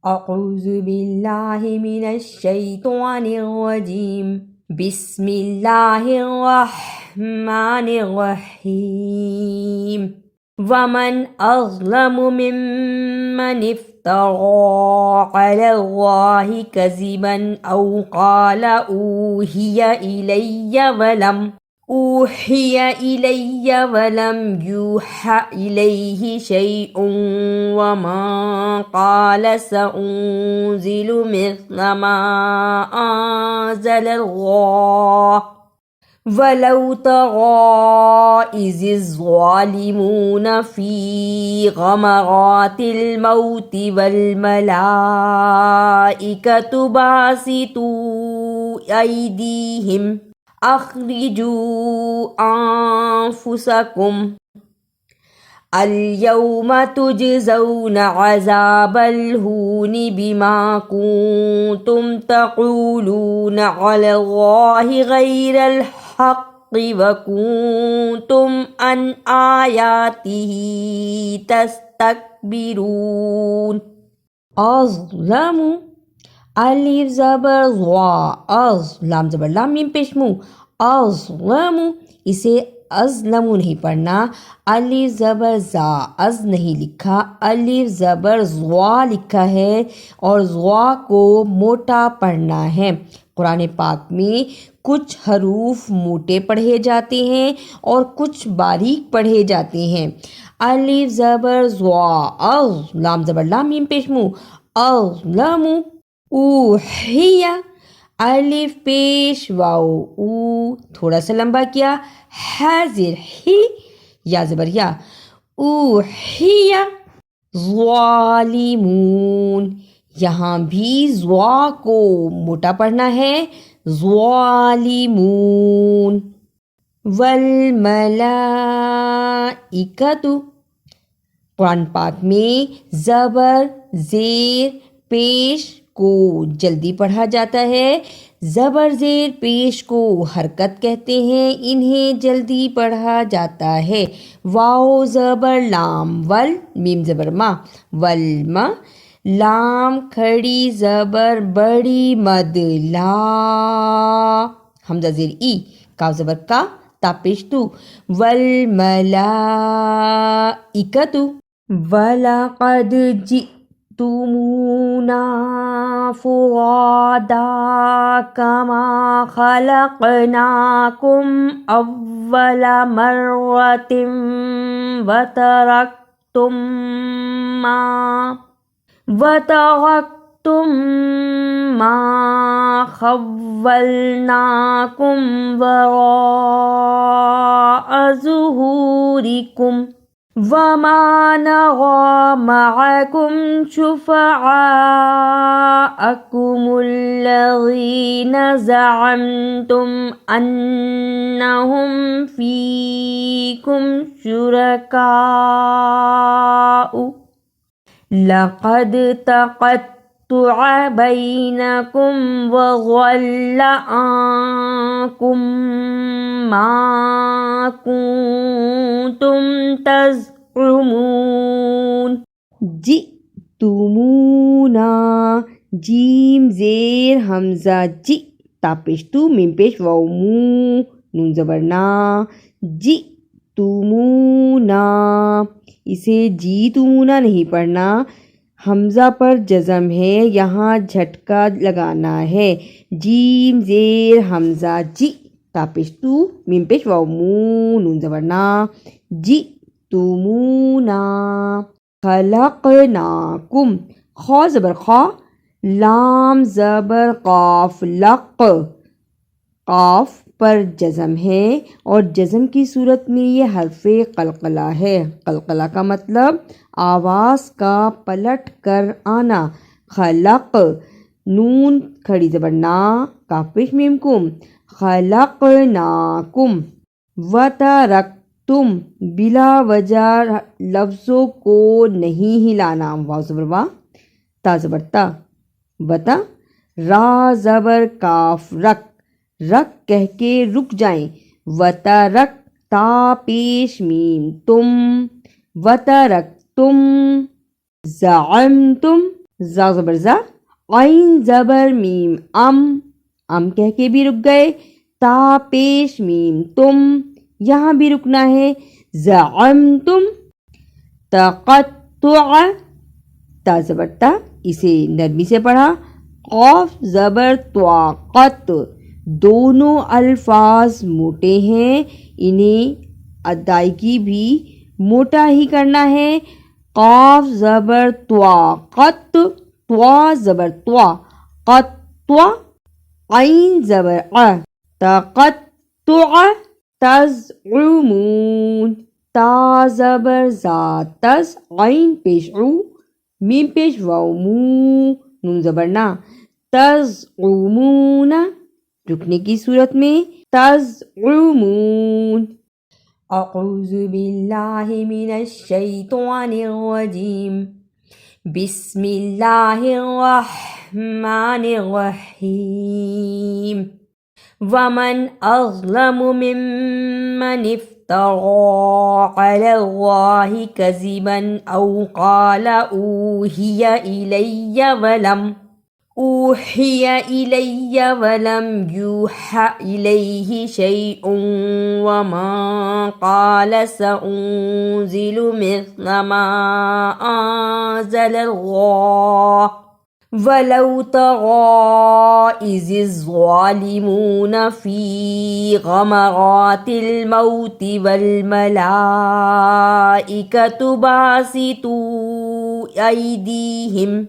اعوذ باللہ من الشیطان الرجیم بسم اللہ الرحمن الرحیم ومن اظلم ممن افترى على الله كذبا او قال اوحي إلي ولم يوحى إليه شيء ومن قال سأنزل مثل ما أنزل الله ولو ترى إذ الظالمون في غمرات الموت والملائكة باسطوا أيديهم اخرجوا انفسکم اليوم تجزون عذاب الہون بما کنتم تقولون علی اللہ غیر الحق وکنتم عن آیاتہ تستکبرون اظلم الف زبر ضا از لام زبر لام میم پیش مو اظلم اسے ازلم نہیں پڑھنا، الف زبر زا از نہیں لکھا، الف زبر ضا لکھا ہے اور ضا کو موٹا پڑھنا ہے۔ قرآن پاک میں کچھ حروف موٹے پڑھے جاتے ہیں اور کچھ باریک پڑھے جاتے ہیں۔ الف زبر ضا از لام زبر لام میم پیش مو اظلم اوحی الف پیش واو او تھوڑا سا لمبا کیا، حاضر ہی یا زبر یا اوحی ظالمون یہاں بھی ضا کو موٹا پڑھنا ہے، ظالمون والملائکۃ قرآن پاک میں زبر زیر پیش کو جلدی پڑھا جاتا ہے، زبر زیر پیش کو حرکت کہتے ہیں، انہیں جلدی پڑھا جاتا ہے۔ واو زبر لام ول میم زبر ما ولما لام کھڑی زبر بڑی مد لا حمزہ زیر ای کاف زبر کا تا پیش تو والملائکۃ وَلَقَدْ جِئْتُمُونَا فُرَادَىٰ كَمَا خَلَقْنَاكُمْ أَوَّلَ مَرَّةٍ وَتَرَكْتُم مَّا خَوَّلْنَاكُمْ وَرَاءَ ظُهُورِكُمْ وَمَا نَرَىٰ مَعَكُمْ شُفَعَاءَكُمُ الَّذِينَ زَعَمْتُمْ أَنَّهُمْ فِيكُمْ شُرَكَاءُ لَقَدْ تَقَطَّعَ بَيْنَكُمْ وَضَلَّ عَنكُمْ مَا كُنتُمْ تزعمون جئتمونا جیم زیر حمزہ جی تا پیش تو میم پیش واو مو نون زبر نا جئتمونا اسے جیتمونا نہیں پڑھنا، حمزہ پر جزم ہے، یہاں جھٹکا لگانا ہے۔ جیم زیر حمزہ جی تا پیش تو میم پیش واو مو نون زبر نا جئتمونا خلقناکم خا زبر خا لام زبر قاف لق قاف پر جزم ہے اور جزم کی صورت میں یہ حرف قلقلہ ہے۔ قلقلہ کا مطلب آواز کا پلٹ کر آنا۔ خلق نون کھڑی زبر نا کاف پیش میم کم خلقناکم وترکتم بلا وجہ لفظوں کو نہیں ہلانا، واو زبر وا تا زبر تا وتا را زبر کاف رک رک کہہ کے رک جائیں، وترک تا پیش میم تم وترکتم زعمتم زا زبر زا، عین زبر میم ام کہہ کے بھی رک گئے، تا پیش میم تم، یہاں بھی رکنا ہے، زعمتم، تقطع، تا زبر تا، اسے نرمی سے پڑھا، قاف زبر طوا قط، دونوں الفاظ موٹے ہیں، انہیں ادائیگی بھی موٹا ہی کرنا ہے، قاف زبر طوا قط، طوا زبر طوا قطع، عین زبر تقطع، تزعمون، تا زبر زا تز، عین پیش عو، میم پیش واو مو، نون زبر نا، تزعمون، رکنے کی صورت میں تزعمون۔ اعوذ باللہ من الشیطان الرجیم، بسم اللہ الرحمن الرحیم، ومن اظلم ممن افترى على الله كذبا او قال اوحي الي ولم يوحى اليه شيء ومن قال سأنزل مثل ما انزل الله ولو ترى إذ الظالمون في غمرات الموت والملائكة باسطوا أيديهم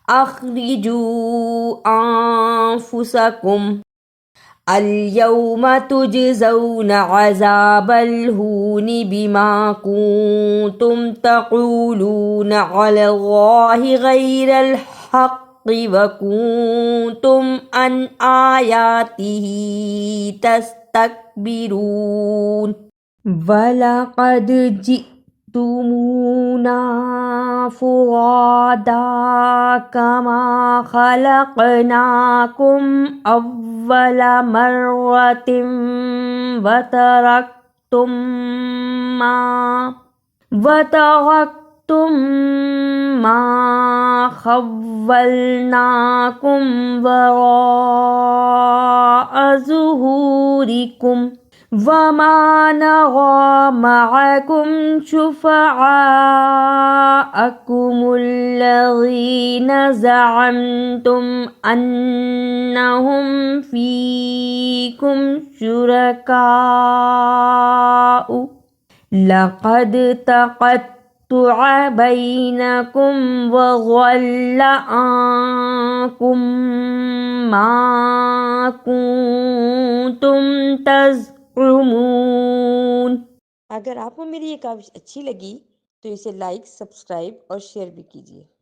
أخرجوا أنفسكم اليوم تجزون عذاب الهون بما كنتم تقولون على الله غير الحق وكنتم عن آياته تستكبرون وَلَقَدْ جِئْتُمُونَا فُرَادَىٰ كَمَا خَلَقْنَاكُمْ أَوَّلَ مَرَّةٍ وَتَرَكْتُم مَّا خَوَّلْنَاكُمْ وَرَاءَ ظُهُورِكُمْ وَمَا نَرَىٰ مَعَكُمْ شُفَعَاءَكُمُ الَّذِينَ زَعَمْتُمْ أَنَّهُمْ فِيكُمْ شُرَكَاءُ لَقَدْ تَقَطَّعَ بَيْنَكُمْ وَضَلَّ عَنكُم مَّا كُنتُمْ تزعمون۔ اگر آپ کو میری یہ کاوش اچھی لگی تو اسے لائک، سبسکرائب اور شیئر بھی کیجیے۔